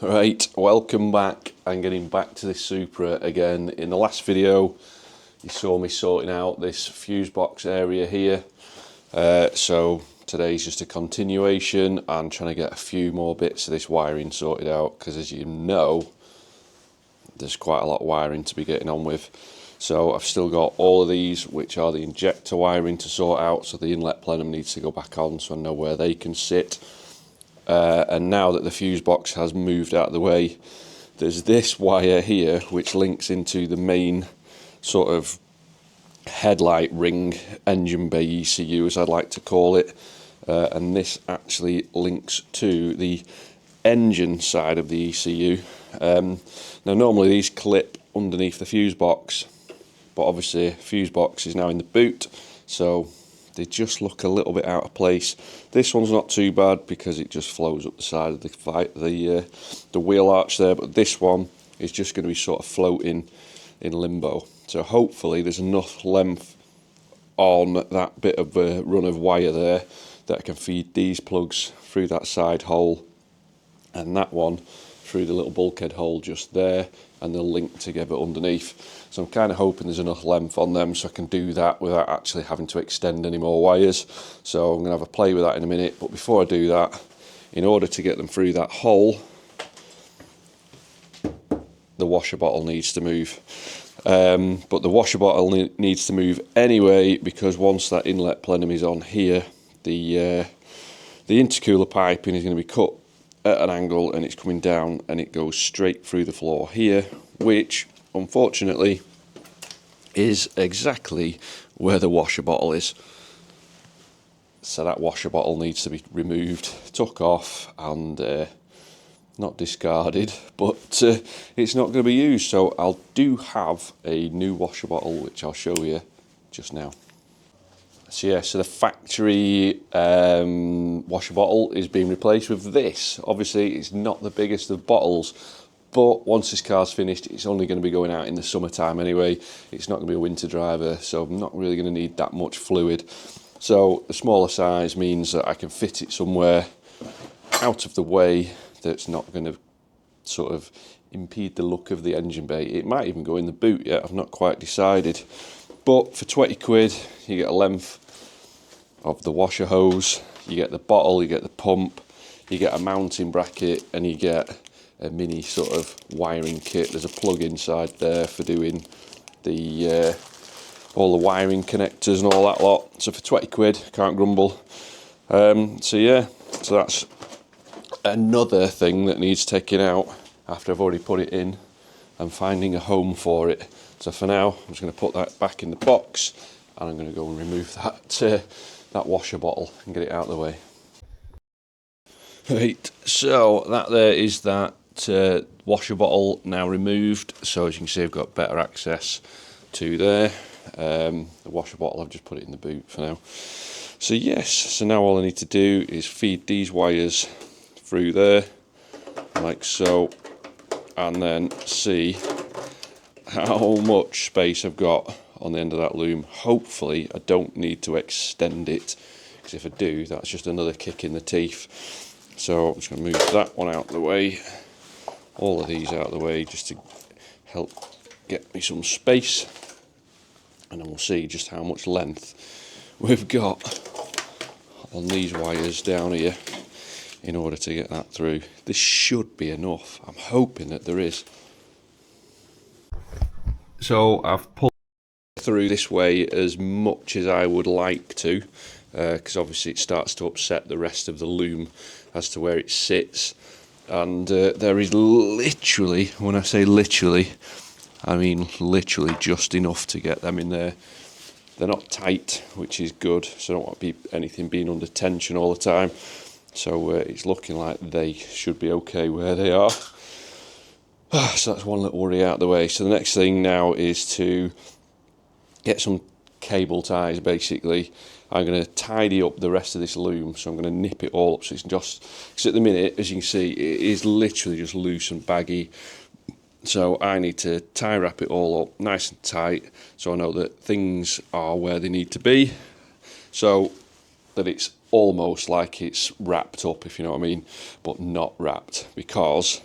Right, welcome back. I'm getting back to this Supra again. In the last video, you saw me sorting out this fuse box area here. So today's just a continuation and trying to get a few more bits of this wiring sorted out, because as you know, there's quite a lot of wiring to be getting on with. So I've still got all of these, which are the injector wiring, to sort out. So the inlet plenum needs to go back on so I know where they can sit. And now that the fuse box has moved out of the way, there's this wire here which links into the main sort of headlight ring, engine bay ECU as I'd like to call it, and this actually links to the engine side of the ECU. Now normally these clip underneath the fuse box, but obviously fuse box is now in the boot, so they just look a little bit out of place. This one's not too bad because it just flows up the side of the wheel arch there, but this one is just going to be sort of floating in limbo. So hopefully there's enough length on that bit of a run of wire there that I can feed these plugs through that side hole and that one through the little bulkhead hole just there, and they'll link together underneath. So I'm kind of hoping there's enough length on them so I can do that without actually having to extend any more wires. So I'm going to have a play with that in a minute, but before I do that, in order to get them through that hole, the washer bottle needs to move. But the washer bottle needs to move anyway, because once that inlet plenum is on here, the intercooler piping is going to be cut at an angle and it's coming down and it goes straight through the floor here, which unfortunately is exactly where the washer bottle is. So that washer bottle needs to be removed, took off, and not discarded, but it's not going to be used. So I'll do have a new washer bottle which I'll show you just now. So yeah, so the factory washer bottle is being replaced with this. Obviously it's not the biggest of bottles, but once this car's finished, it's only going to be going out in the summertime anyway. It's not going to be a winter driver, so I'm not really going to need that much fluid. So the smaller size means that I can fit it somewhere out of the way that's not going to sort of impede the look of the engine bay. It might even go in the boot yet, I've not quite decided. But for 20 quid, you get a length of the washer hose, you get the bottle, you get the pump, you get a mounting bracket, and you get a mini sort of wiring kit. There's a plug inside there for doing the all the wiring connectors and all that lot. So for 20 quid, can't grumble. So yeah, so that's another thing that needs taking out after I've already put it in and finding a home for it. So for now, I'm just going to put that back in the box and I'm going to go and remove that washer bottle and get it out of the way. Right, so that there is that washer bottle now removed. So as you can see, I've got better access to there. The washer bottle, I've just put it in the boot for now. So yes, so now all I need to do is feed these wires through there, like so, and then see how much space I've got on the end of that loom. Hopefully I don't need to extend it, because if I do, that's just another kick in the teeth. So I'm just going to move that one out of the way, all of these out of the way, just to help get me some space, and then we'll see just how much length we've got on these wires down here in order to get that through. This should be enough. I'm hoping that there is. So I've pulled through this way as much as I would like to, because obviously it starts to upset the rest of the loom as to where it sits, and there is literally, when I say literally, I mean literally just enough to get them in there. They're not tight, which is good, so I don't want anything being under tension all the time. So it's looking like they should be okay where they are. So that's one little worry out of the way. So the next thing now is to get some cable ties, basically. I'm going to tidy up the rest of this loom, so I'm going to nip it all up so it's just, because at the minute, as you can see, it is literally just loose and baggy. So I need to tie wrap it all up nice and tight, so I know that things are where they need to be, so that it's almost like it's wrapped up, if you know what I mean, but not wrapped, because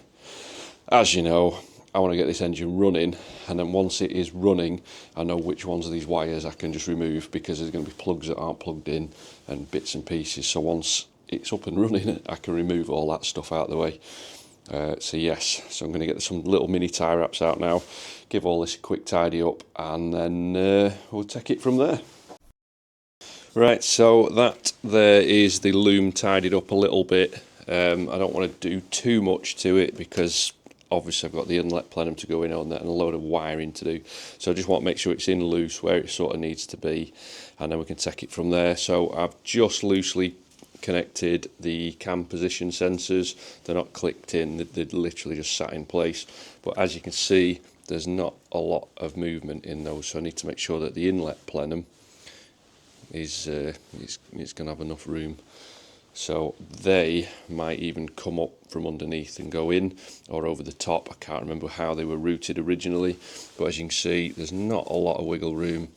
as you know, I want to get this engine running, and then once it is running, I know which ones of these wires I can just remove, because there's going to be plugs that aren't plugged in and bits and pieces. So once it's up and running, I can remove all that stuff out of the way. So yes, so I'm going to get some little mini tie wraps out now, give all this a quick tidy up, and then we'll take it from there. Right, so that there is the loom tidied up a little bit. I don't want to do too much to it, because obviously I've got the inlet plenum to go in on that and a load of wiring to do. So I just want to make sure it's in loose where it sort of needs to be, and then we can take it from there. So I've just loosely connected the cam position sensors. They're not clicked in, they're literally just sat in place. But as you can see, there's not a lot of movement in those, so I need to make sure that the inlet plenum is it's going to have enough room. So they might even come up from underneath and go in, or over the top. I can't remember how they were routed originally, but as you can see, there's not a lot of wiggle room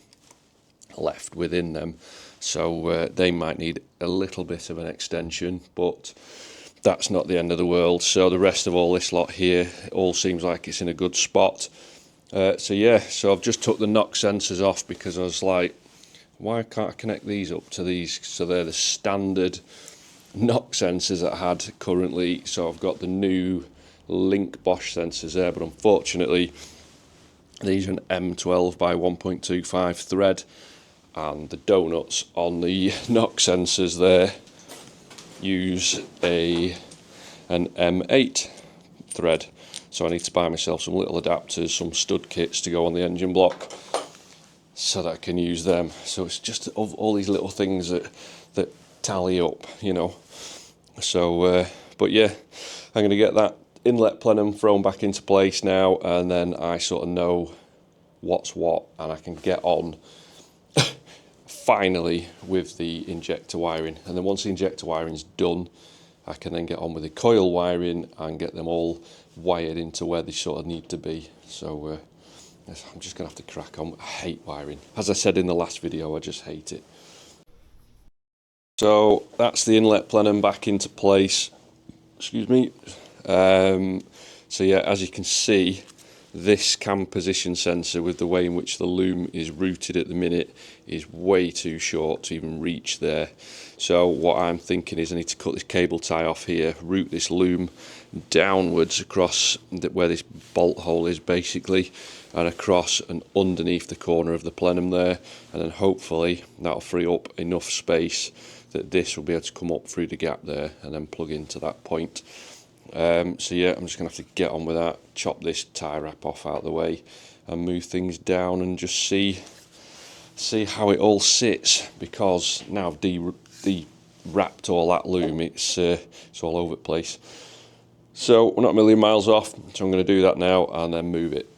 left within them. So they might need a little bit of an extension, but that's not the end of the world. So the rest of all this lot here, it all seems like it's in a good spot. So yeah, so I've just took the knock sensors off, because I was like, why can't I connect these up to these? So they're the standard knock sensors that I had currently. So I've got the new Link Bosch sensors there, but unfortunately these are an M12 by 1.25 thread, and the donuts on the knock sensors there use an M8 thread. So I need to buy myself some little adapters, some stud kits to go on the engine block, so that I can use them. So it's just all these little things that tally up, you know. So but yeah, I'm going to get that inlet plenum thrown back into place now, and then I sort of know what's what, and I can get on finally with the injector wiring. And then once the injector wiring's done, I can then get on with the coil wiring and get them all wired into where they sort of need to be. So I'm just going to have to crack on. I hate wiring. As I said in the last video, I just hate it. So that's the inlet plenum back into place. Excuse me. So yeah, as you can see, this cam position sensor, with the way in which the loom is routed at the minute, is way too short to even reach there. So what I'm thinking is I need to cut this cable tie off here, route this loom downwards across where this bolt hole is basically, and across and underneath the corner of the plenum there, and then hopefully that'll free up enough space that this will be able to come up through the gap there and then plug into that point. So yeah, I'm just going to have to get on with that, chop this tie wrap off out of the way and move things down and just see how it all sits, because now I've de-wrapped all that loom, it's all over the place. So we're not a million miles off, so I'm going to do that now and then move it.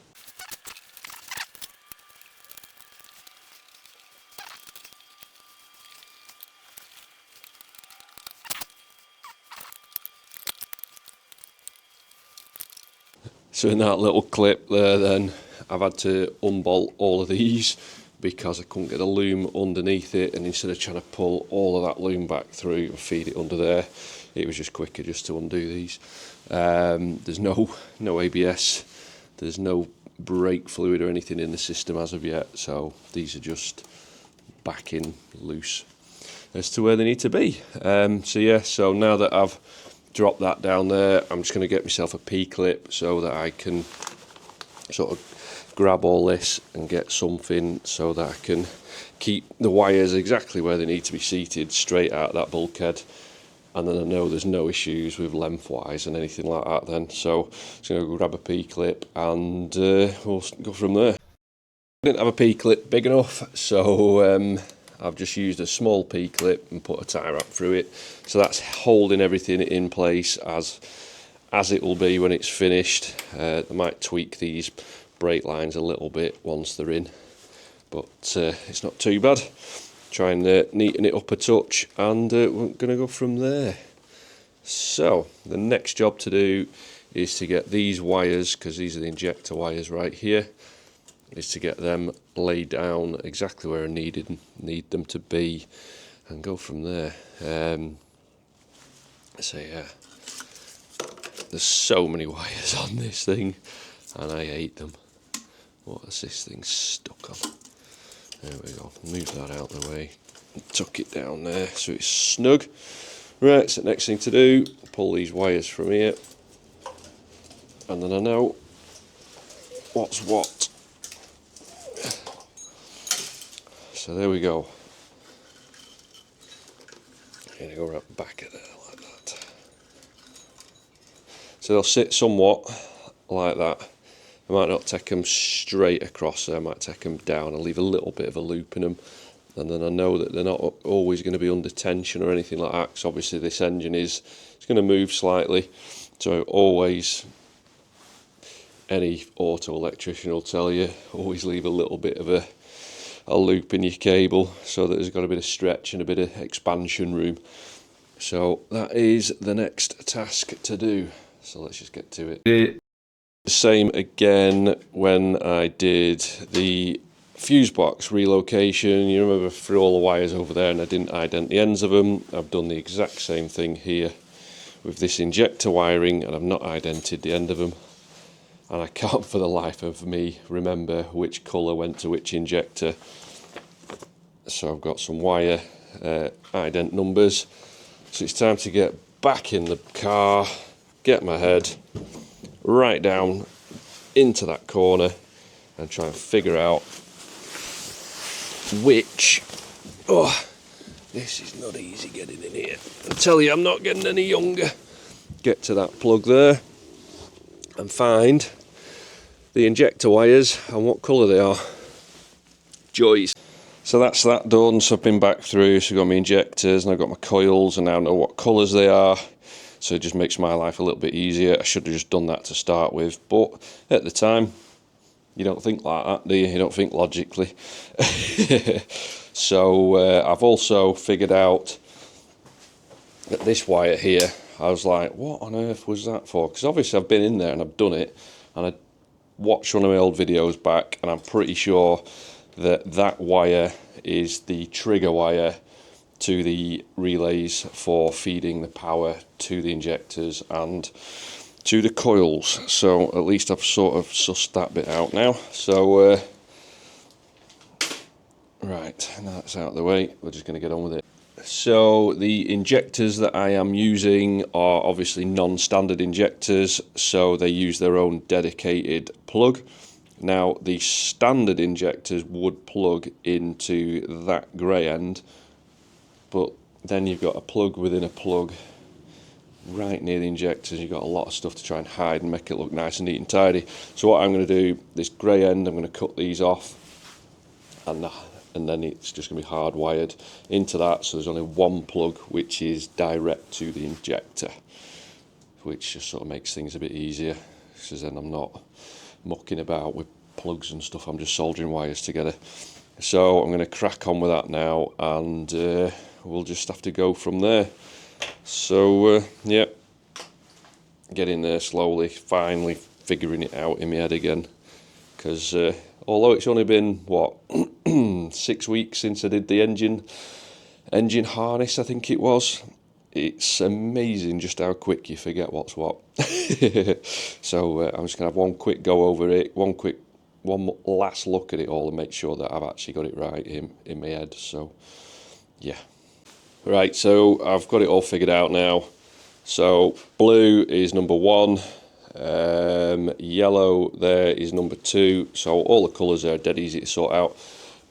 So in that little clip there then, I've had to unbolt all of these because I couldn't get the loom underneath it, and instead of trying to pull all of that loom back through and feed it under there, it was just quicker just to undo these. There's no ABS, there's no brake fluid or anything in the system as of yet, so these are just back in loose as to where they need to be. So yeah, so now that I've drop that down there, I'm just going to get myself a P-clip so that I can sort of grab all this and get something so that I can keep the wires exactly where they need to be seated, straight out that bulkhead, and then I know there's no issues with lengthwise and anything like that then. So I'm just going to grab a P-clip and we'll go from there. I didn't have a P-clip big enough, so I've just used a small P-clip and put a tie wrap through it, so that's holding everything in place as it will be when it's finished. They might tweak these brake lines a little bit once they're in, but it's not too bad. Try and neaten it up a touch, and we're going to go from there. So the next job to do is to get these wires, because these are the injector wires right here, is to get them laid down exactly where I need them to be, and go from there. So yeah, there's so many wires on this thing, and I hate them. What is this thing stuck on? There we go. Move that out of the way. Tuck it down there so it's snug. Right, so next thing to do, pull these wires from here, and then I know what's what. So there we go. I'm going to go right back of there like that. So they'll sit somewhat like that. I might not take them straight across there, I might take them down and leave a little bit of a loop in them. And then I know that they're not always going to be under tension or anything like that, because obviously this engine it's going to move slightly. So always, any auto electrician will tell you, always leave a little bit of a loop in your cable so that there's got a bit of stretch and a bit of expansion room. So that is the next task to do. So let's just get to it. The same again when I did the fuse box relocation. You remember I threw all the wires over there and I didn't ident the ends of them. I've done the exact same thing here with this injector wiring, and I've not idented the end of them. And I can't for the life of me remember which colour went to which injector. So I've got some wire ident numbers. So it's time to get back in the car, get my head right down into that corner and try and figure out which... Oh, this is not easy getting in here. I tell you, I'm not getting any younger. Get to that plug there and find the injector wires and what colour they are. Joys. So that's that done. So I've been back through, so I've got my injectors and I've got my coils, and now I know what colours they are. So it just makes my life a little bit easier. I should have just done that to start with, but at the time, you don't think like that, do you? You don't think logically. So I've also figured out that this wire here, I was like, what on earth was that for? Because obviously I've been in there and I've done it, and I watched one of my old videos back, and I'm pretty sure that that wire is the trigger wire to the relays for feeding the power to the injectors and to the coils. So at least I've sort of sussed that bit out now. So right, that's out of the way, we're just going to get on with it. So the injectors that I am using are obviously non-standard injectors, so they use their own dedicated plug. Now the standard injectors would plug into that grey end, but then you've got a plug within a plug right near the injectors. You've got a lot of stuff to try and hide and make it look nice and neat and tidy. So what I'm going to do, this grey end, I'm going to cut these off, and then it's just going to be hardwired into that. So there's only one plug which is direct to the injector, which just sort of makes things a bit easier, because then I'm not mucking about with plugs and stuff, I'm just soldering wires together. So I'm going to crack on with that now, and we'll just have to go from there. So yeah, get in there slowly, finally figuring it out in my head again, because although it's only been what 6 weeks since I did the engine harness, I think it was, it's amazing just how quick you forget what's what. So I'm just gonna have one quick go over it, one last look at it all, and make sure that I've actually got it right in my head. So yeah, right, so I've got it all figured out now. So blue is number 1, yellow there is number 2, so all the colours are dead easy to sort out.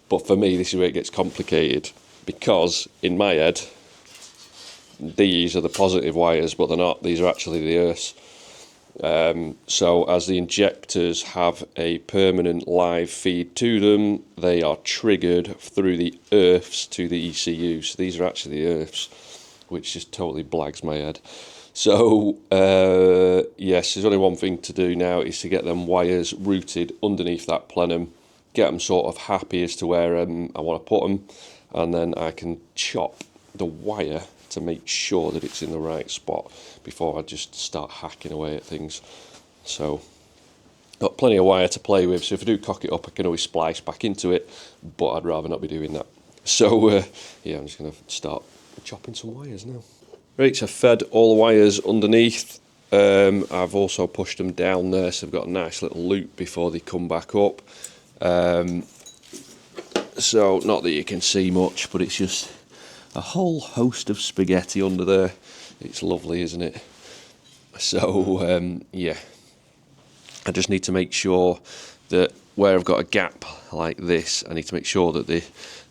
But for me, this is where it gets complicated, because in my head these are the positive wires, but they're not. These are actually the earths. So as the injectors have a permanent live feed to them, they are triggered through the earths to the ECU. So these are actually the earths, which just totally blags my head. So yes, there's only one thing to do now, is to get them wires routed underneath that plenum, get them sort of happy as to where I want to put them, and then I can chop the wire to make sure that it's in the right spot before I just start hacking away at things. So got plenty of wire to play with, so if I do cock it up I can always splice back into it, but I'd rather not be doing that. So yeah, I'm just going to start chopping some wires now. Right, so I've fed all the wires underneath. I've also pushed them down there, so I've got a nice little loop before they come back up. So not that you can see much, but it's just a whole host of spaghetti under there. It's lovely, isn't it? So yeah, I just need to make sure that where I've got a gap like this, I need to make sure that the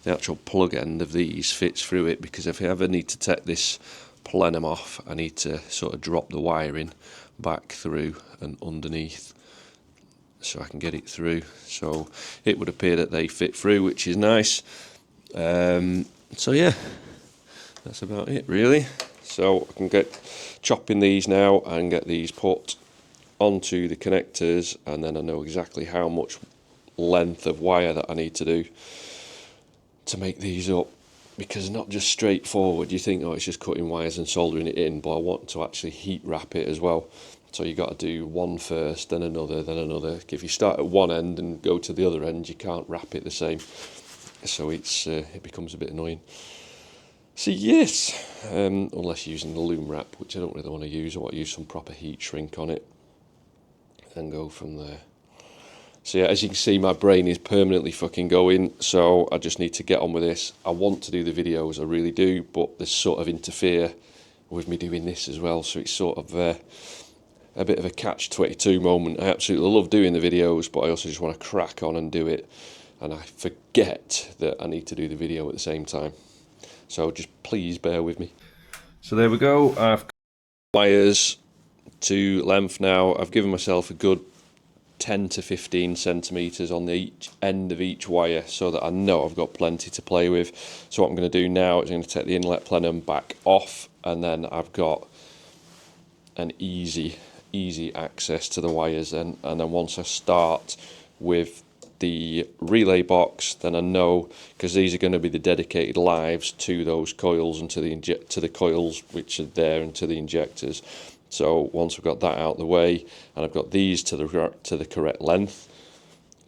actual plug end of these fits through it, because if I ever need to take this plenum off, I need to sort of drop the wiring back through and underneath so I can get it through. So it would appear that they fit through, which is nice. So yeah, that's about it really. So I can get chopping these now and get these put onto the connectors, and then I know exactly how much length of wire that I need to do to make these up, because not just straightforward. You think, oh, it's just cutting wires and soldering it in, but I want to actually heat wrap it as well. So you got to do one first, then another, then another. If you start at one end and go to the other end, you can't wrap it the same, so it's it becomes a bit annoying. So yes, unless using the loom wrap, which I don't really want to use. I want to use some proper heat shrink on it and go from there. So yeah, as you can see, my brain is permanently fucking going, so I just need to get on with this. I want to do the videos, I really do, but they sort of interfere with me doing this as well, so it's sort of a bit of a catch-22 moment. I absolutely love doing the videos, but I also just want to crack on and do it, and I forget that I need to do the video at the same time. So just please bear with me. So there we go, I've got wires to length now. I've given myself a good 10 to 15 centimetres on each end of each wire, so that I know I've got plenty to play with. So what I'm going to do now is I'm going to take the inlet plenum back off, and then I've got an easy access to the wires then. And then once I start with the relay box, then I know, because these are going to be the dedicated lives to those coils and to the coils which are there and to the injectors. So once I've got that out of the way and I've got these to the correct length,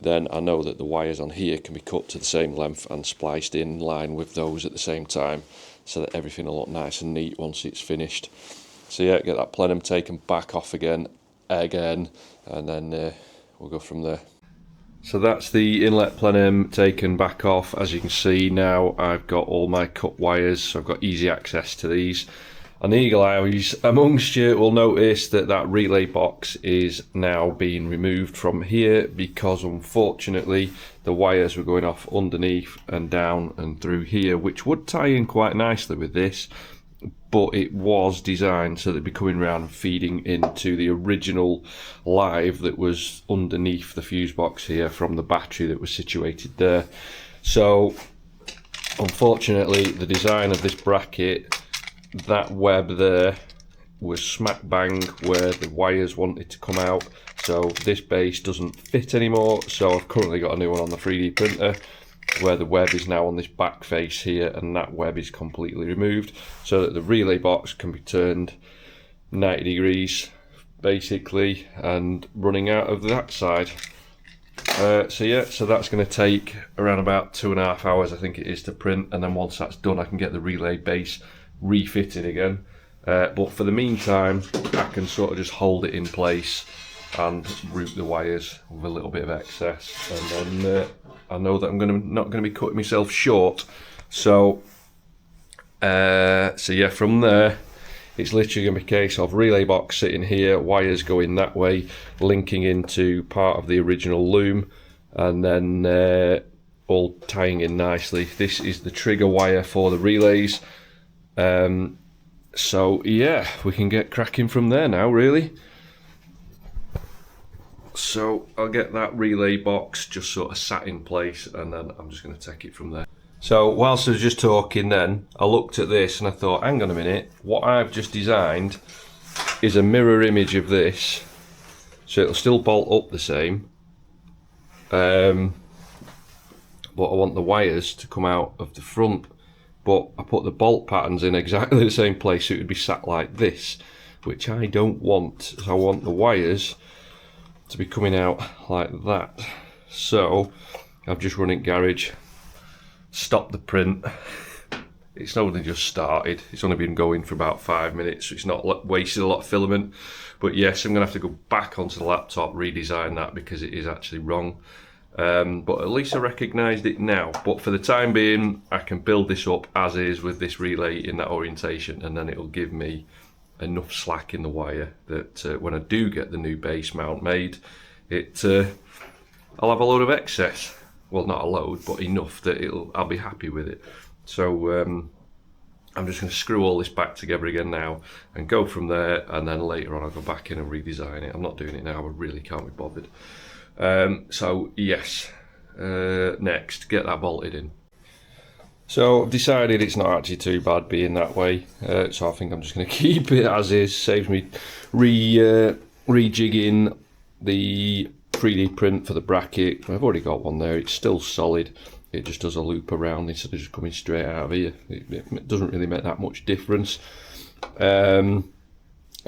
then I know that the wires on here can be cut to the same length and spliced in line with those at the same time, so that everything will look nice and neat once it's finished. So yeah, get that plenum taken back off again, and then we'll go from there. So that's the inlet plenum taken back off. As you can see now, I've got all my cut wires, so I've got easy access to these. And the eagle eyes amongst you will notice that that relay box is now being removed from here, because unfortunately the wires were going off underneath and down and through here, which would tie in quite nicely with this, but it was designed so that it'd be coming around and feeding into the original live that was underneath the fuse box here from the battery that was situated there. So unfortunately the design of this bracket, that web there was smack bang where the wires wanted to come out, so this base doesn't fit anymore. So I've currently got a new one on the 3D printer where the web is now on this back face here, and that web is completely removed, so that the relay box can be turned 90 degrees basically and running out of that side. So yeah, so that's going to take around about 2.5 hours, I think it is, to print, and then once that's done I can get the relay base refitted again. But for the meantime I can sort of just hold it in place and route the wires with a little bit of excess, and then I know that I'm not going to be cutting myself short. So so yeah, from there it's literally going to be a case of relay box sitting here, wires going that way, linking into part of the original loom, and then all tying in nicely. This is the trigger wire for the relays. So yeah, we can get cracking from there now really. So I'll get that relay box just sort of sat in place, and then I'm just going to take it from there. So whilst I was just talking then, I looked at this and I thought, hang on a minute, what I've just designed is a mirror image of this, so it'll still bolt up the same, but I want the wires to come out of the front. But I put the bolt patterns in exactly the same place, so it would be sat like this, which I don't want. So I want the wires to be coming out like that. So I've just run it garage, stopped the print, It's only just started. It's only been going for about 5 minutes, so it's not wasted a lot of filament. But yes, I'm going to have to go back onto the laptop, redesign that, because it is actually wrong. But at least I recognised it now. But for the time being, I can build this up as is with this relay in that orientation, and then it'll give me enough slack in the wire that when I do get the new base mount made, I'll have a load of excess. Well, not a load, but enough that I'll be happy with it. So I'm just going to screw all this back together again now and go from there, and then later on I'll go back in and redesign it. I'm not doing it now, I really can't be bothered. So yes, next, get that bolted in. So I've decided it's not actually too bad being that way, so I think I'm just going to keep it as is. Saves me rejigging the 3D print for the bracket. I've already got one there, it's still solid. It just does a loop around instead of just coming straight out of here. It doesn't really make that much difference. So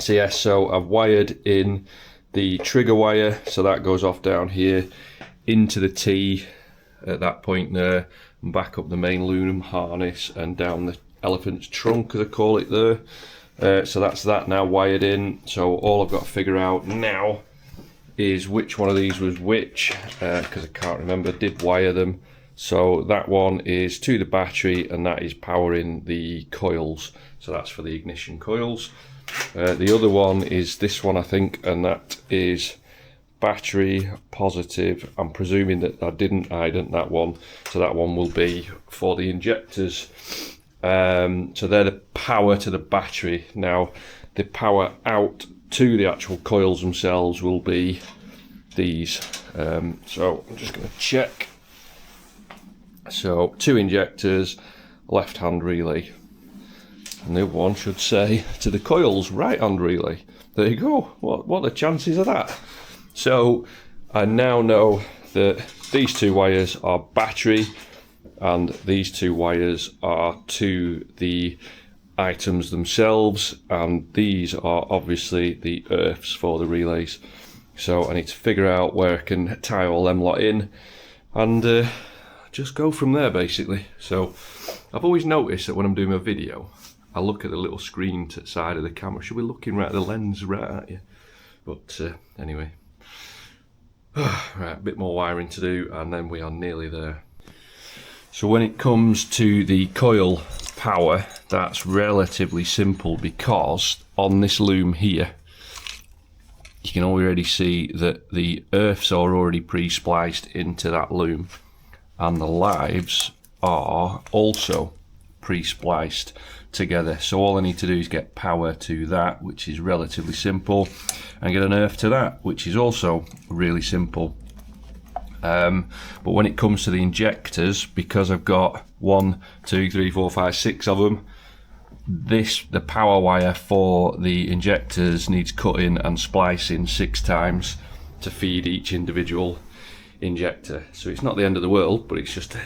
yeah, so I've wired in the trigger wire, so that goes off down here into the T at that point there, and back up the main loom harness and down the elephant's trunk, as I call it there. So that's that now wired in. So all I've got to figure out now is which one of these was which, because I can't remember. I did wire them. So that one is to the battery, and that is powering the coils. So that's for the ignition coils. The other one is this one, I think, and that is battery positive. I'm presuming that I didn't ident that one, so that one will be for the injectors. So they're the power to the battery. Now the power out to the actual coils themselves will be these. So I'm just going to check. So 2 injectors, left hand relay, and the other one should say to the coils right hand relay. There you go. What are the chances of that? So I now know that these 2 wires are battery, and these 2 wires are to the items themselves, and these are obviously the earths for the relays. So I need to figure out where I can tie all them lot in, and just go from there basically. So I've always noticed that when I'm doing a video, I look at the little screen to the side of the camera. Should be looking right at the lens right at you. But anyway, right, a bit more wiring to do, and then we are nearly there. So when it comes to the coil power, that's relatively simple, because on this loom here, you can already see that the earths are already pre-spliced into that loom, and the lives are also pre-spliced together. So all I need to do is get power to that, which is relatively simple, and get an earth to that, which is also really simple. But when it comes to the injectors, because I've got 1, 2, 3, 4, 5, 6 of them, the power wire for the injectors needs cutting and splicing 6 times to feed each individual injector. So it's not the end of the world, but it's just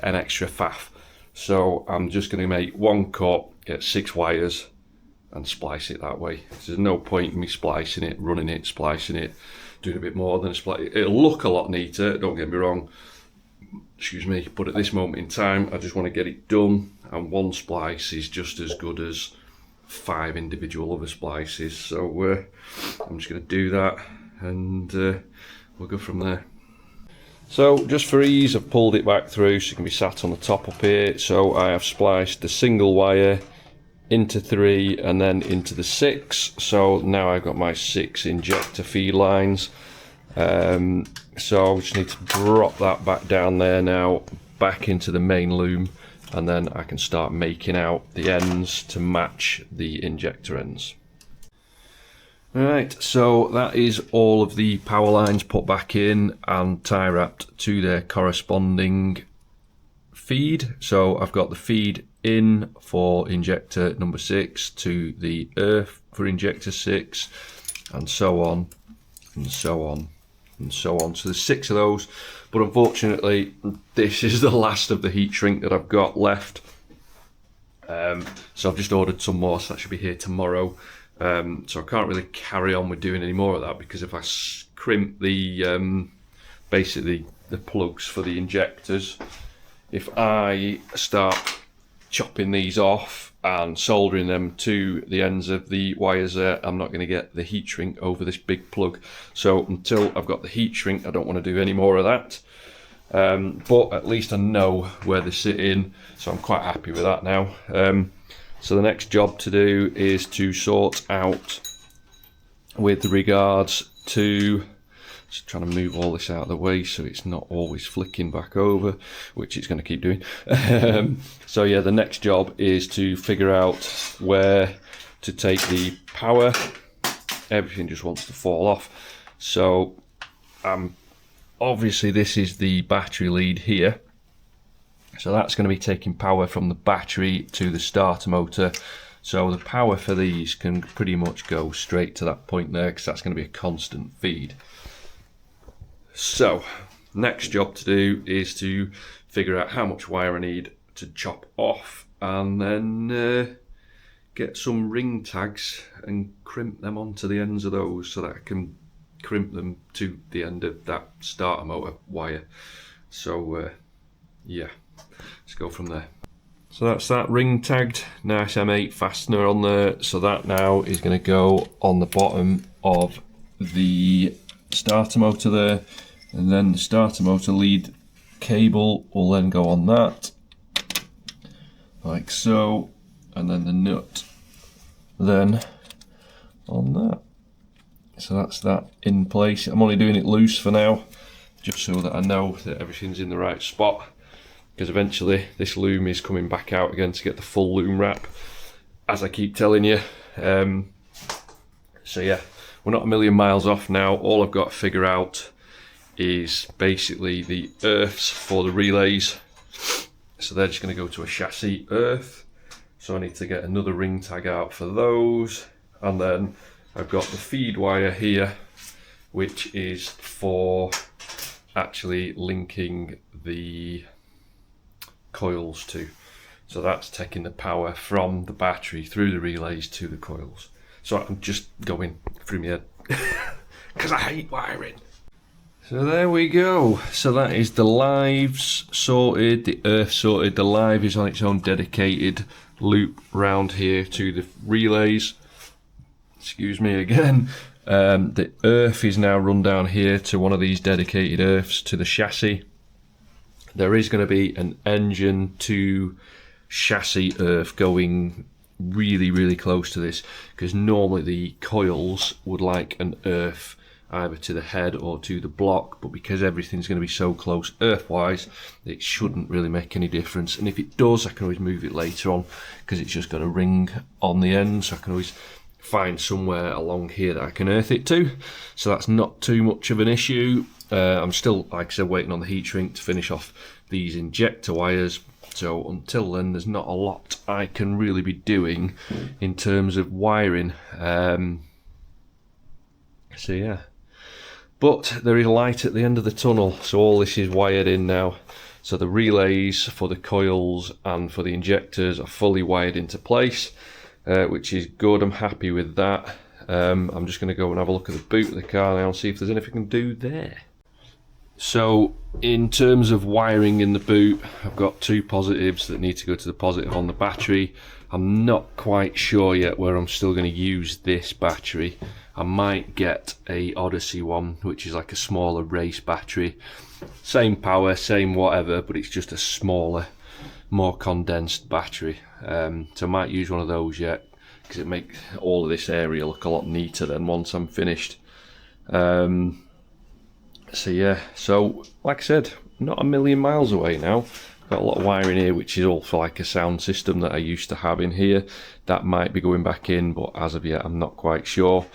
an extra faff. So I'm just going to make 1 cut, get 6 wires, and splice it that way. There's no point in me splicing it, running it, splicing it, doing a bit more than a splice. It'll look a lot neater, don't get me wrong, excuse me, but at this moment in time I just want to get it done, and 1 splice is just as good as 5 individual other splices. So I'm just going to do that, and we'll go from there. So just for ease, I've pulled it back through so it can be sat on the top up here. So I have spliced the single wire into 3 and then into the 6. So now I've got my 6 injector feed lines. So I just need to drop that back down there now, back into the main loom, and then I can start making out the ends to match the injector ends. Right, so that is all of the power lines put back in and tie wrapped to their corresponding feed. So I've got the feed in for injector number 6 to the earth for injector 6, and so on and so on and so on. So there's 6 of those, but unfortunately this is the last of the heat shrink that I've got left. So I've just ordered some more, so that should be here tomorrow. So I can't really carry on with doing any more of that, because if I crimp the basically the plugs for the injectors, if I start chopping these off and soldering them to the ends of the wires there. I'm not going to get the heat shrink over this big plug, so until I've got the heat shrink I don't want to do any more of that. But at least I know where they're sitting, so I'm quite happy with that now. So the next job to do is to sort out with regards to, just trying to move all this out of the way so it's not always flicking back over, which it's going to keep doing. So yeah, the next job is to figure out where to take the power. Everything just wants to fall off. So obviously this is the battery lead here. So that's going to be taking power from the battery to the starter motor. So the power for these can pretty much go straight to that point there, because that's going to be a constant feed. So next job to do is to figure out how much wire I need to chop off, and then get some ring tags and crimp them onto the ends of those so that I can crimp them to the end of that starter motor wire. So yeah, let's go from there. So that's that ring tagged, nice M8 fastener on there. So that now is going to go on the bottom of the starter motor there, and then the starter motor lead cable will then go on that, like so, and then the nut then on that. So that's that in place. I'm only doing it loose for now, just so that I know that everything's in the right spot, because eventually this loom is coming back out again to get the full loom wrap, as I keep telling you. So yeah, we're not a million miles off now. All I've got to figure out is basically the earths for the relays. So they're just going to go to a chassis earth. So I need to get another ring tag out for those. And then I've got the feed wire here, which is for actually linking the coils to. So that's taking the power from the battery through the relays to the coils. So I'm just going through my head because I hate wiring. So there we go. So that is the lives sorted, the earth sorted. The live is on its own dedicated loop round here to the relays. Excuse me again. The earth is now run down here to one of these dedicated earths to the chassis. There is going to be an engine to chassis earth going really, really close to this, because normally the coils would like an earth either to the head or to the block, but because everything's going to be so close earth-wise, it shouldn't really make any difference. And if it does, I can always move it later on, because it's just got a ring on the end, so I can always find somewhere along here that I can earth it to. So that's not too much of an issue. I'm still, like I said, waiting on the heat shrink to finish off these injector wires. So until then, there's not a lot I can really be doing in terms of wiring. So yeah. But there is light at the end of the tunnel, so all this is wired in now. So the relays for the coils and for the injectors are fully wired into place, which is good. I'm happy with that. I'm just going to go and have a look at the boot of the car now and see if there's anything I can do there. So in terms of wiring in the boot, I've got two positives that need to go to the positive on the battery. I'm not quite sure yet where I'm still going to use this battery. I might get a Odyssey one, which is like a smaller race battery. Same power, same whatever, but it's just a smaller, more condensed battery. So I might use one of those yet, because it makes all of this area look a lot neater than once I'm finished. So yeah, so like I said, not a million miles away now. Got a lot of wiring here, which is all for like a sound system that I used to have in here. That might be going back in, but as of yet, I'm not quite sure.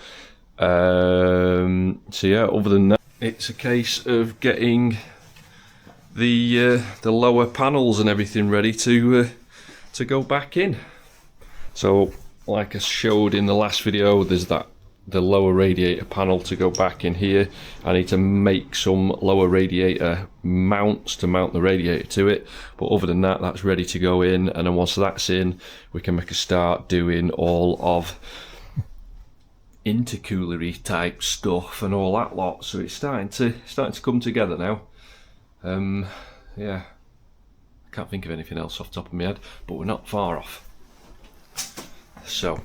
So yeah, other than that, it's a case of getting the lower panels and everything ready to go back in. So like I showed in the last video, there's the lower radiator panel to go back in here. I need to make some lower radiator mounts to mount the radiator to it, but other than that, that's ready to go in. And then once that's in, we can make a start doing all of intercoolery type stuff and all that lot. So it's starting to come together now. Yeah, Can't think of anything else off the top of my head, but we're not far off. So,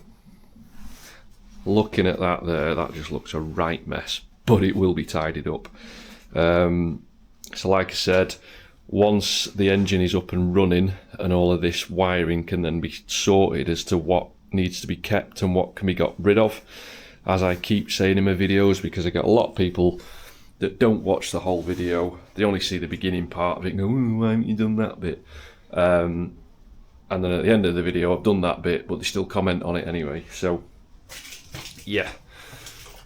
looking at that there, that just looks a right mess, but it will be tidied up. So like I said, once the engine is up and running and all of this wiring can then be sorted as to what needs to be kept and what can be got rid of, as I keep saying in my videos, because I get a lot of people that don't watch the whole video. They only see the beginning part of it and go, "Ooh, why haven't you done that bit?" And then at the end of the video I've done that bit, but they still comment on it anyway. So yeah,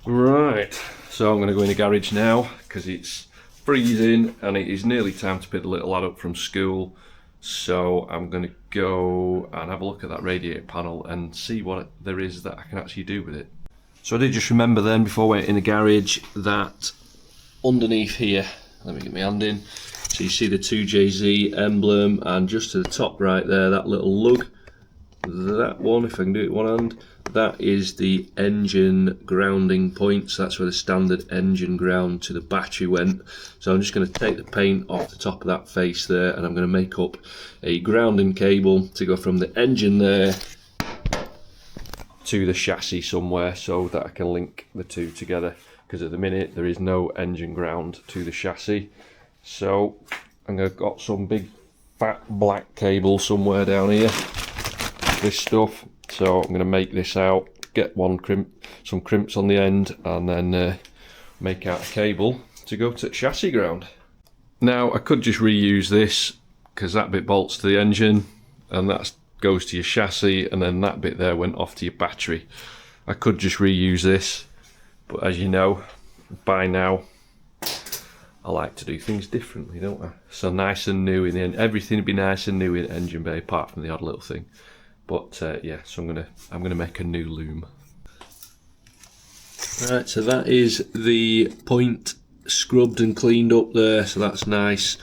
right, so I'm going to go in the garage now because it's freezing and it is nearly time to pick the little lad up from school. So I'm going to go and have a look at that radiator panel and see what there is that I can actually do with it. So I did just remember then, before I went in the garage, that underneath here, let me get my hand in, so you see the 2JZ emblem, and just to the top right there, that little lug, that one, if I can do it with one hand, that is the engine grounding point. So that's where the standard engine ground to the battery went. So I'm just going to take the paint off the top of that face there, and I'm going to make up a grounding cable to go from the engine there to the chassis somewhere, so that I can link the two together, because at the minute there is no engine ground to the chassis. So I'm going to got some big fat black cable somewhere down here, this stuff. So I'm going to make this out, get some crimps on the end, and then make out a cable to go to chassis ground. Now I could just reuse this, because that bit bolts to the engine and that goes to your chassis, and then that bit there went off to your battery. I could just reuse this, but as you know by now, I like to do things differently, don't I? So nice and new in the end, everything would be nice and new in the engine bay apart from the odd little thing. But yeah, so I'm gonna make a new loom. Right, so that is the point scrubbed and cleaned up there, so that's nice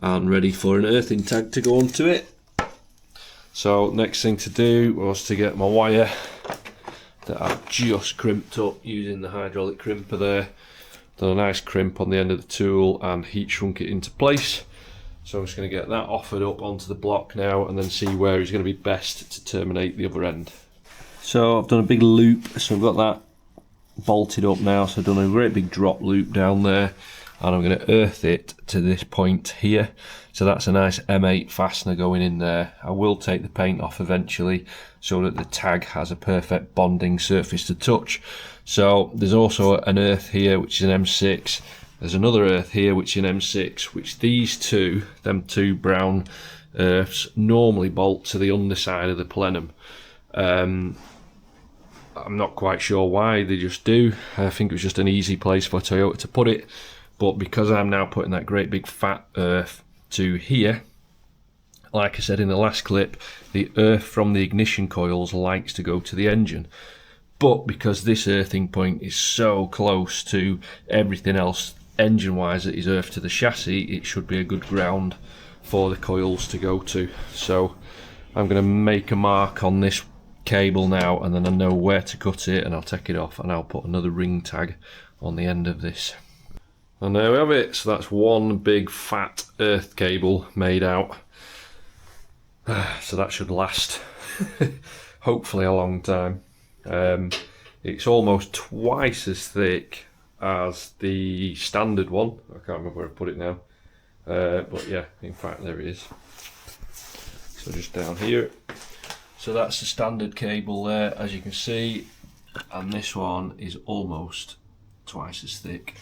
and ready for an earthing tag to go onto it. So next thing to do was to get my wire that I've just crimped up using the hydraulic crimper there. Done a nice crimp on the end of the tool and heat shrunk it into place. So I'm just going to get that offered up onto the block now, and then see where is going to be best to terminate the other end. So I've done a big loop, so I've got that bolted up now, so I've done a great big drop loop down there, and I'm going to earth it to this point here. So that's a nice M8 fastener going in there. I will take the paint off eventually so that the tag has a perfect bonding surface to touch. So there's also an earth here which is an M6. There's another earth here which is an M6, which these two, them two brown earths, normally bolt to the underside of the plenum. I'm not quite sure why, they just do. I think it was just an easy place for Toyota to put it, but because I'm now putting that great big fat earth to here, like I said in the last clip, the earth from the ignition coils likes to go to the engine. But because this earthing point is so close to everything else engine wise that is earthed to the chassis, it should be a good ground for the coils to go to. So I'm going to make a mark on this cable now, and then I know where to cut it, and I'll take it off and I'll put another ring tag on the end of this. And there we have it. So that's one big fat earth cable made out. So that should last hopefully a long time. It's almost twice as thick as the standard one. I can't remember where I put it now, but yeah, in fact there it is. So just down here, so that's the standard cable there, as you can see, and this one is almost twice as thick.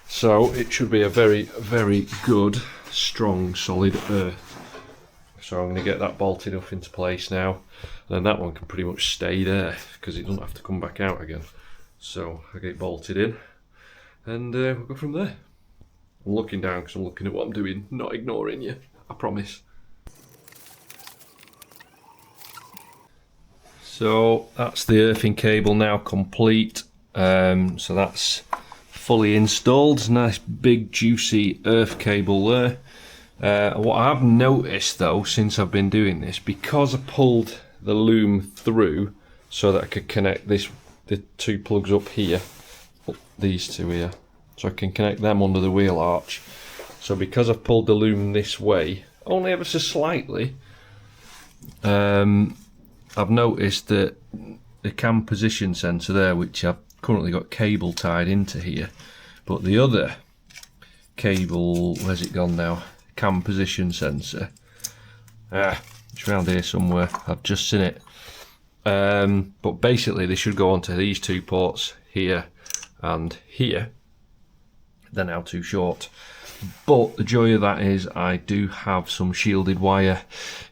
So it should be a very, very good, strong, solid earth. So I'm going to get that bolted up into place now, and then that one can pretty much stay there because it doesn't have to come back out again. So I get it bolted in, and we'll go from there. I'm looking down because I'm looking at what I'm doing, not ignoring you, I promise. So that's the earthing cable now complete. So that's fully installed. Nice big juicy earth cable there. What I have noticed though, since I've been doing this, because I pulled the loom through so that I could connect the two plugs up here, these two here, so I can connect them under the wheel arch. So because I've pulled the loom this way, only ever so slightly. I've noticed that the cam position sensor there, which I've currently got cable tied into here, but the other cable, where's it gone now? Cam position sensor. It's around here somewhere. I've just seen it. But basically they should go onto these two ports here and here. They're now too short. But the joy of that is I do have some shielded wire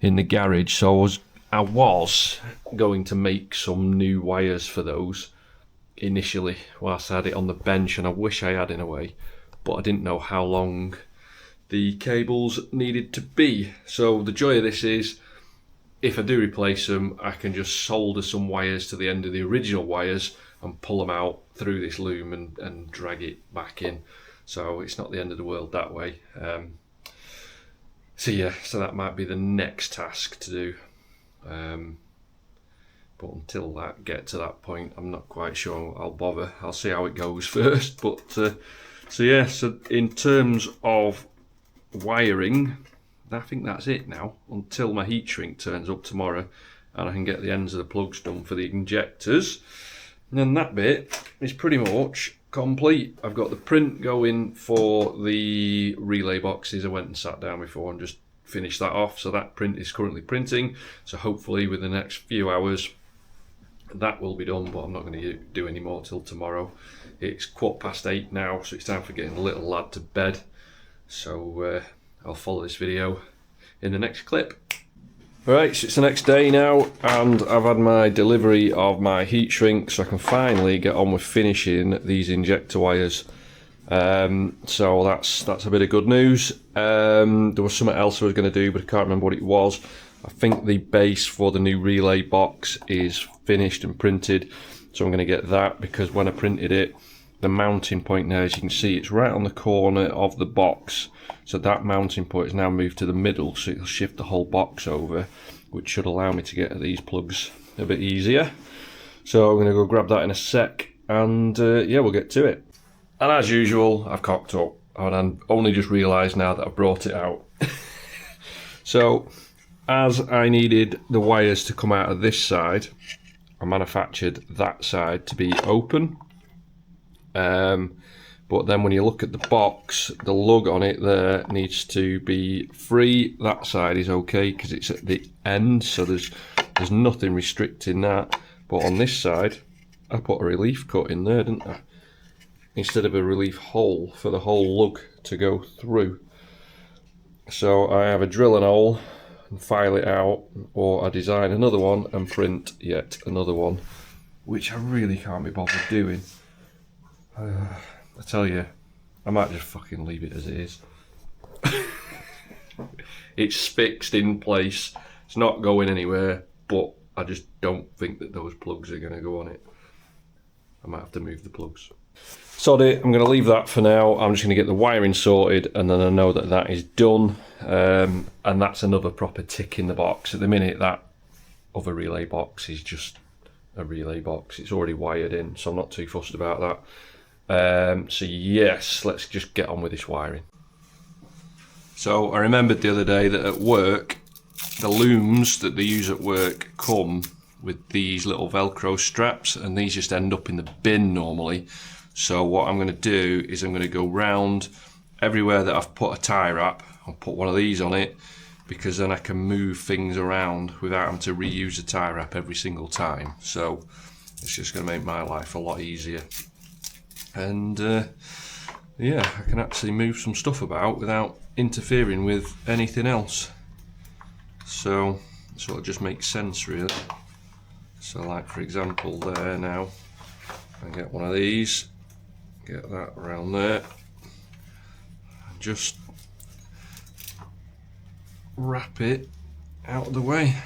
in the garage, so I was going to make some new wires for those initially whilst I had it on the bench, and I wish I had in a way, but I didn't know how long the cables needed to be. So the joy of this is, if I do replace them, I can just solder some wires to the end of the original wires and pull them out through this loom and drag it back in. So it's not the end of the world that way. So that might be the next task to do. But until that get to that point, I'm not quite sure I'll bother. I'll see how it goes first. But so in terms of wiring, I think that's it now, until my heat shrink turns up tomorrow and I can get the ends of the plugs done for the injectors. And then that bit is pretty much complete. I've got the print going for the relay boxes. I went and sat down before and just finished that off, so that print is currently printing, so hopefully within the next few hours that will be done, but I'm not going to do any more till tomorrow. It's 8:15 now, so it's time for getting the little lad to bed, so I'll follow this video in the next clip. Right, so it's the next day now, and I've had my delivery of my heat shrink, so I can finally get on with finishing these injector wires. So that's a bit of good news. There was something else I was going to do, but I can't remember what it was. I think the base for the new relay box is finished and printed, so I'm going to get that, because when I printed it, the mounting point now, as you can see, it's right on the corner of the box. So that mounting point is now moved to the middle, so it'll shift the whole box over, which should allow me to get at these plugs a bit easier. So I'm going to go grab that in a sec, and yeah, we'll get to it. And as usual, I've cocked up, and I've only just realised now that I've brought it out. So, as I needed the wires to come out of this side, I manufactured that side to be open. But then when you look at the box, the lug on it there needs to be free. That side is okay because it's at the end, so there's nothing restricting that. But on this side, I put a relief cut in there, didn't I? Instead of a relief hole for the whole lug to go through. So I have a drill and hole and file it out, or I design another one and print yet another one, which I really can't be bothered doing. I tell you, I might just fucking leave it as it is. It's fixed in place, it's not going anywhere, but I just don't think that those plugs are going to go on it. I might have to move the plugs. Sod it, I'm going to leave that for now. I'm just going to get the wiring sorted, and then I know that that is done. And that's another proper tick in the box. At the minute, that other relay box is just a relay box. It's already wired in, so I'm not too fussed about that. So yes, let's just get on with this wiring. So I remembered the other day that at work, the looms that they use at work come with these little Velcro straps, and these just end up in the bin normally. So what I'm going to do is I'm going to go round everywhere that I've put a tie wrap. I'll put one of these on it, because then I can move things around without having to reuse a tie wrap every single time. So it's just going to make my life a lot easier. And yeah, I can actually move some stuff about without interfering with anything else. So it sort of just makes sense, really. So like for example there now, I get one of these, get that around there, and just wrap it out of the way.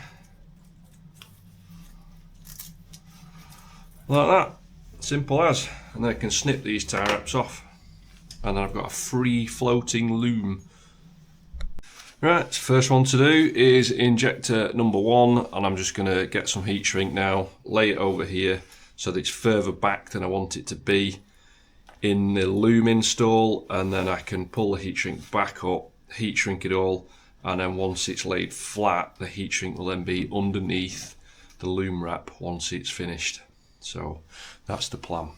Like that, simple as. And then I can snip these tie wraps off, and then I've got a free floating loom. Right, first one to do is injector number 1, and I'm just going to get some heat shrink now, lay it over here so that it's further back than I want it to be in the loom install, and then I can pull the heat shrink back up, heat shrink it all, and then once it's laid flat, the heat shrink will then be underneath the loom wrap once it's finished. So that's the plan.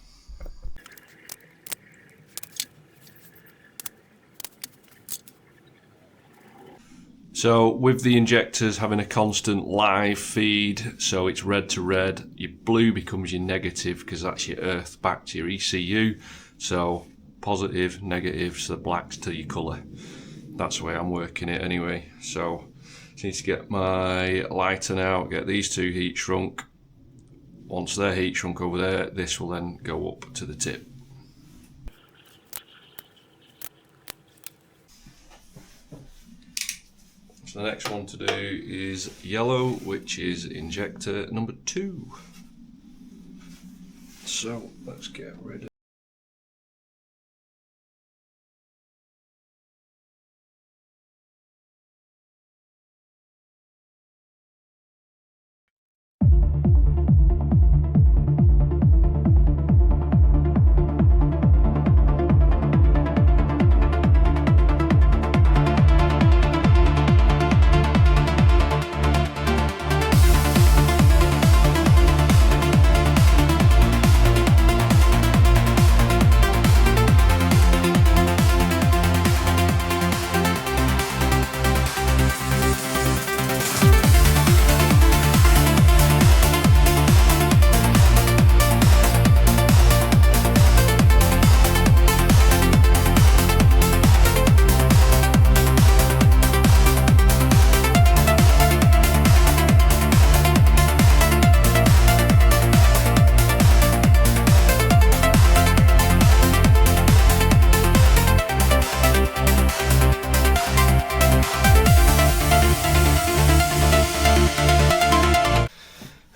So with the injectors having a constant live feed, so it's red to red, your blue becomes your negative because that's your earth back to your ECU. So positive, negative, so the black's to your colour. That's the way I'm working it anyway. So I need to get my lighten out, get these two heat shrunk. Once they're heat shrunk over there, this will then go up to the tip. So the next one to do is yellow, which is injector number 2. So let's get rid of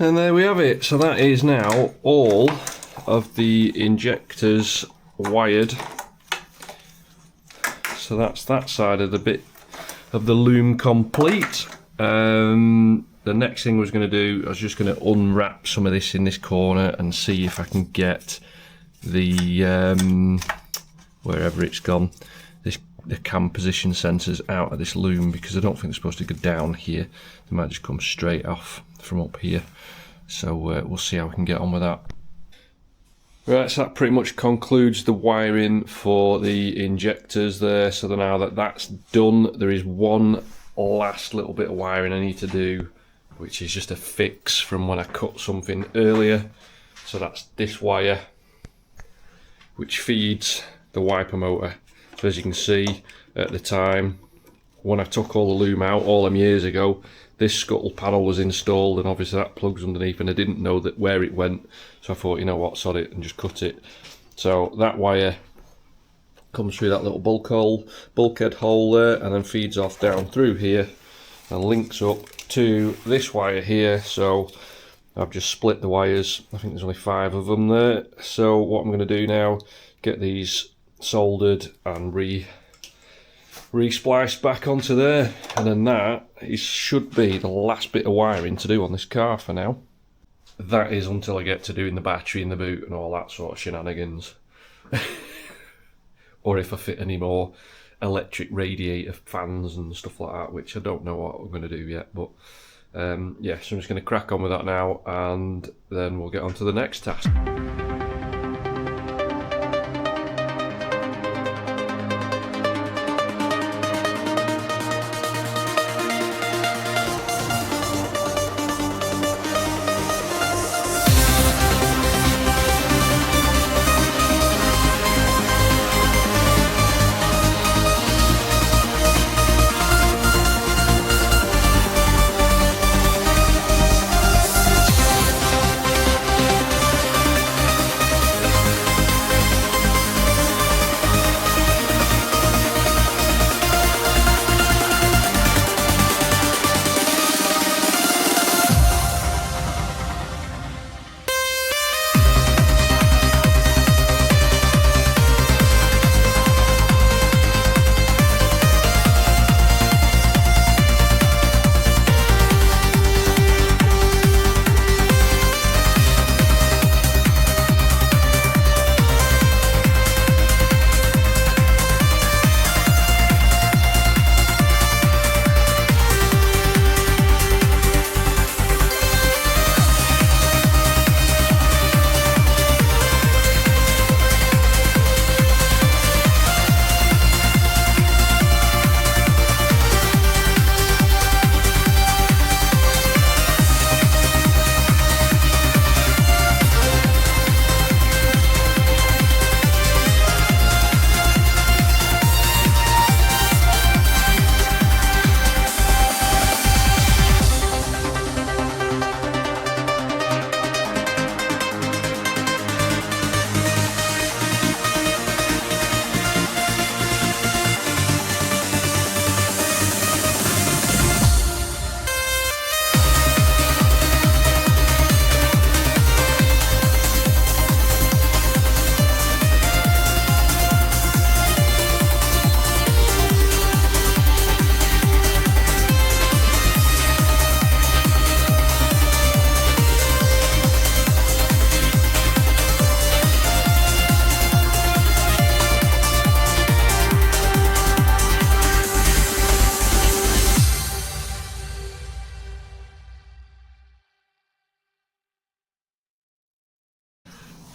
and there we have it. So that is now all of the injectors wired. So that's that side of the bit of the loom complete. The next thing I was going to do, I was just going to unwrap some of this in this corner and see if I can get the wherever it's gone, the cam position sensors out of this loom, because I don't think they're supposed to go down here. They might just come straight off from up here. So we'll see how we can get on with that. Right, so that pretty much concludes the wiring for the injectors there. So now that that's done, there is one last little bit of wiring I need to do, which is just a fix from when I cut something earlier. So that's this wire, which feeds the wiper motor. So as you can see, at the time when I took all the loom out all them years ago, this scuttle panel was installed, and obviously that plugs underneath, and I didn't know that where it went, so I thought, you know what, sod it, and just cut it. So that wire comes through that little bulkhead hole there, and then feeds off down through here and links up to this wire here. So I've just split the wires. I think there's only 5 of them there. So what I'm going to do now, get these soldered and re-spliced back onto there, and then that should be the last bit of wiring to do on this car for now. That is until I get to doing the battery in the boot and all that sort of shenanigans. Or if I fit any more electric radiator fans and stuff like that, which I don't know what I'm going to do yet. But yeah, so I'm just going to crack on with that now, and then we'll get on to the next task.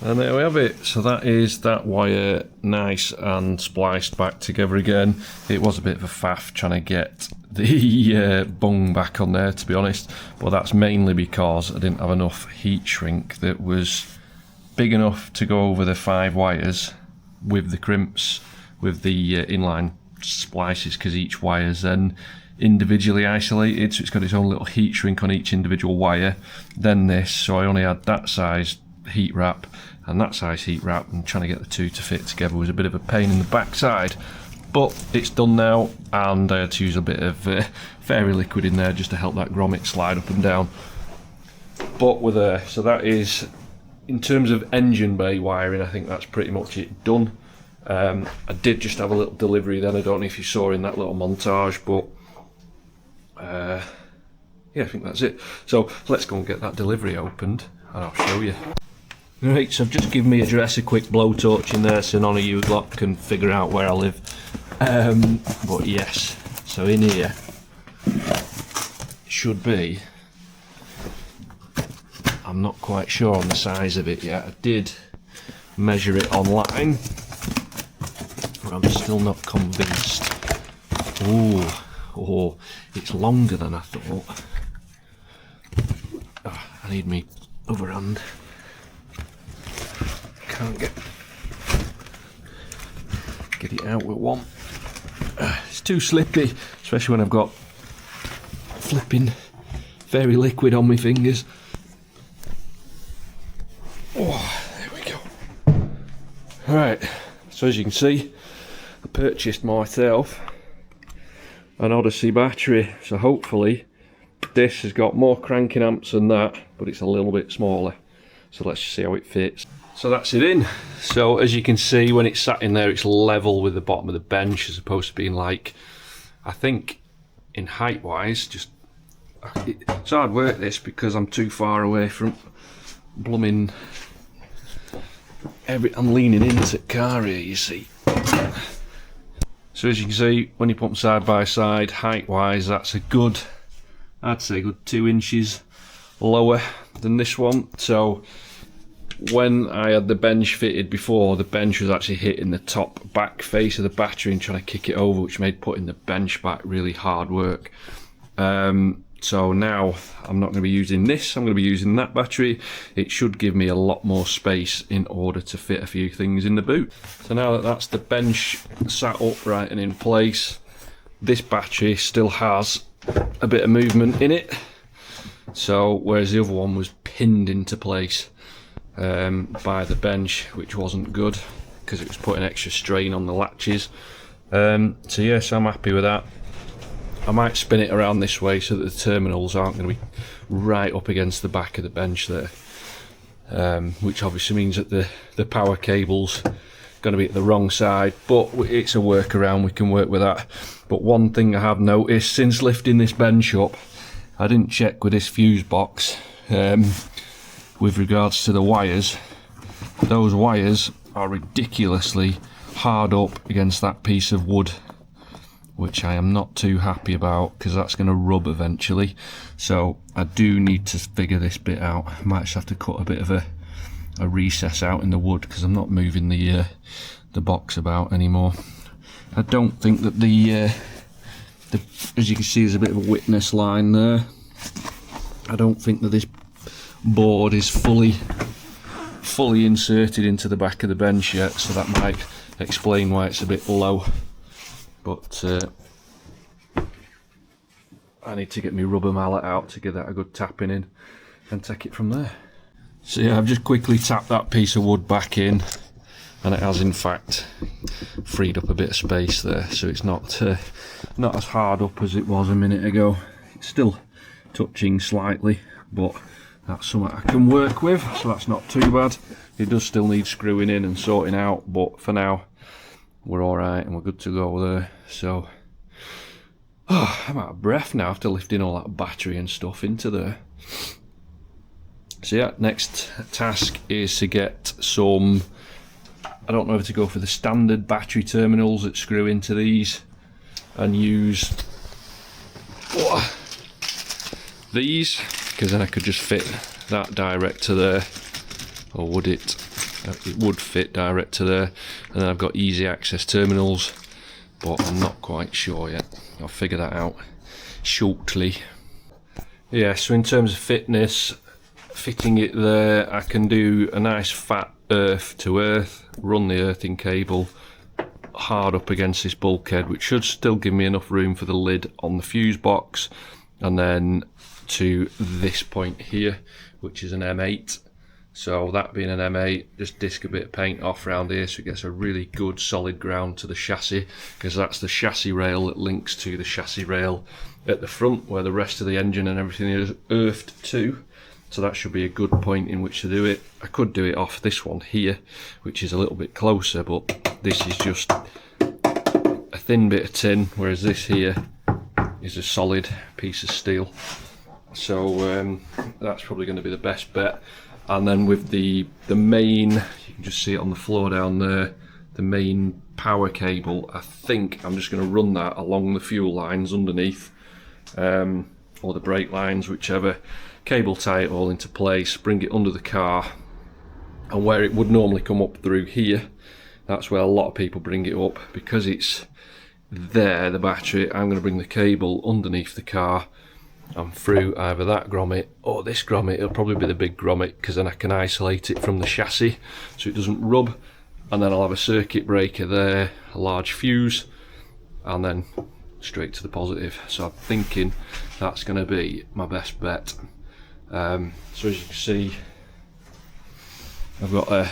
And there we have it. So that is that wire nice and spliced back together again. It was a bit of a faff trying to get the bung back on there, to be honest, but that's mainly because I didn't have enough heat shrink that was big enough to go over the 5 wires with the crimps, with the inline splices, because each wire's then individually isolated, so it's got its own little heat shrink on each individual wire. Then this, so I only had that size heat wrap and that size heat wrap, and trying to get the two to fit together was a bit of a pain in the backside. But it's done now, and I had to use a bit of fairy liquid in there just to help that grommet slide up and down. But we're there. So that is, in terms of engine bay wiring, I think that's pretty much it done. I did just have a little delivery then, I don't know if you saw in that little montage, but yeah, I think that's it. So let's go and get that delivery opened and I'll show you. Right, so I've just given my address a quick blowtorch in there so none of you lot can figure out where I live. But yes, so in here should be, I'm not quite sure on the size of it yet. I did measure it online, but I'm still not convinced. Oh, it's longer than I thought. Oh, I need me other hand. Can't get it out with one. It's too slippy, especially when I've got flipping fairy liquid on my fingers. Oh, there we go. Right, so as you can see, I purchased myself an Odyssey battery, so hopefully this has got more cranking amps than that, but it's a little bit smaller. So let's see how it fits. So that's it in. So as you can see, when it's sat in there, it's level with the bottom of the bench, as opposed to being like, I think in height wise, just it's hard work this because I'm too far away from blooming I'm leaning into the car here, you see. So as you can see, when you put them side by side, height wise, that's a good, I'd say good 2 inches lower than this one. So when I had the bench fitted before, the bench was actually hitting the top back face of the battery and trying to kick it over, which made putting the bench back really hard work. So now I'm not going to be using this, I'm going to be using that battery. It should give me a lot more space in order to fit a few things in the boot. So now that that's the bench sat upright and in place, this battery still has a bit of movement in it. So whereas the other one was pinned into place by the bench, which wasn't good because it was putting extra strain on the latches. So yes, I'm happy with that. I might spin it around this way so that the terminals aren't going to be right up against the back of the bench there, which obviously means that the power cable's going to be at the wrong side, but it's a workaround, we can work with that. But one thing I have noticed since lifting this bench up, I didn't check with this fuse box with regards to the wires. Those wires are ridiculously hard up against that piece of wood, which I am not too happy about because that's going to rub eventually. So I do need to figure this bit out. I might just have to cut a bit of a recess out in the wood because I'm not moving the box about anymore. I don't think that the as you can see, there's a bit of a witness line there. I don't think that this board is fully inserted into the back of the bench yet, so that might explain why it's a bit low. But I need to get my rubber mallet out to give that a good tapping in and take it from there. So yeah, I've just quickly tapped that piece of wood back in, and it has in fact freed up a bit of space there, so it's not as hard up as it was a minute ago. It's still touching slightly, but that's something I can work with, so that's not too bad. It does still need screwing in and sorting out, but for now we're alright and we're good to go there. So I'm out of breath now after lifting all that battery and stuff into there. So yeah, next task is to get some, I don't know if to go for the standard battery terminals that screw into these and use these, because then I could just fit that direct to there, or would it? it would fit direct to there, and then I've got easy access terminals, but I'm not quite sure yet. I'll figure that out shortly. Yeah, so in terms of fitness, fitting it there, I can do a nice fat earth to earth, run the earthing cable hard up against this bulkhead, which should still give me enough room for the lid on the fuse box, and then to this point here, which is an M8. So that being an M8, just disc a bit of paint off around here so it gets a really good solid ground to the chassis, because that's the chassis rail that links to the chassis rail at the front where the rest of the engine and everything is earthed to. So that should be a good point in which to do it. I could do it off this one here, which is a little bit closer, but this is just a thin bit of tin, whereas this here is a solid piece of steel. So that's probably going to be the best bet. And then with the main, you can just see it on the floor down there, the main power cable, I think I'm just going to run that along the fuel lines underneath, or the brake lines, whichever. Cable tie it all into place, bring it under the car, and where it would normally come up through here, that's where a lot of people bring it up. Because it's there, the battery, I'm going to bring the cable underneath the car and through either that grommet or this grommet. It'll probably be the big grommet, because then I can isolate it from the chassis so it doesn't rub, and then I'll have a circuit breaker there, a large fuse, and then straight to the positive. So I'm thinking that's going to be my best bet. So as you can see, I've got a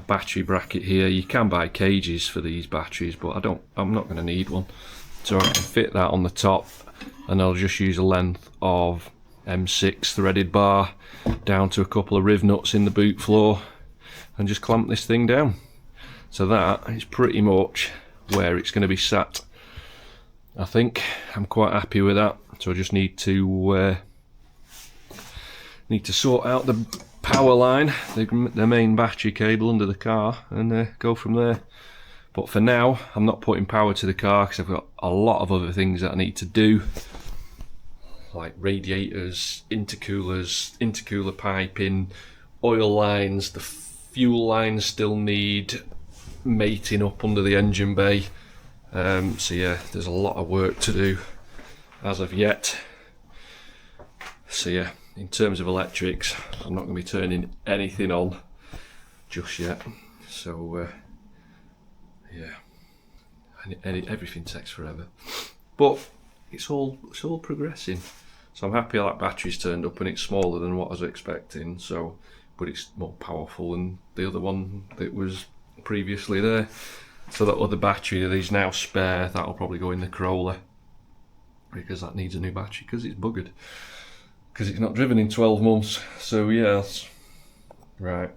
battery bracket here. You can buy cages for these batteries, but I'm not going to need one. So I can fit that on the top, and I'll just use a length of M6 threaded bar down to a couple of riv nuts in the boot floor and just clamp this thing down. So that is pretty much where it's going to be sat. I think I'm quite happy with that. So I just need to sort out the power line, the main battery cable under the car, and go from there. But for now, I'm not putting power to the car because I've got a lot of other things that I need to do, like radiators, intercoolers, intercooler piping, oil lines. The fuel lines still need mating up under the engine bay. So yeah, there's a lot of work to do as of yet. So yeah, in terms of electrics, I'm not going to be turning anything on just yet. So yeah, everything takes forever, but it's all progressing. So I'm happy that battery's turned up, and it's smaller than what I was expecting. So, but it's more powerful than the other one that was previously there. So that other battery that is now spare, that'll probably go in the Corolla, because that needs a new battery because it's buggered, because it's not driven in 12 months. So yes, right,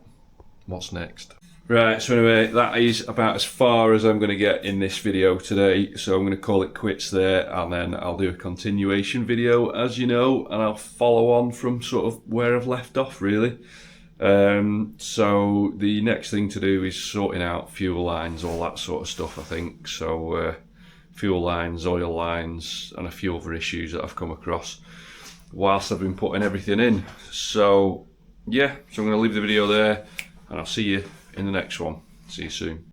what's next? Right, so anyway, that is about as far as I'm going to get in this video today. So I'm going to call it quits there, and then I'll do a continuation video, as you know, and I'll follow on from sort of where I've left off, really. So the next thing to do is sorting out fuel lines, all that sort of stuff, I think. So fuel lines, oil lines, and a few other issues that I've come across whilst I've been putting everything in. So yeah, so I'm going to leave the video there, and I'll see you in the next one. See you soon.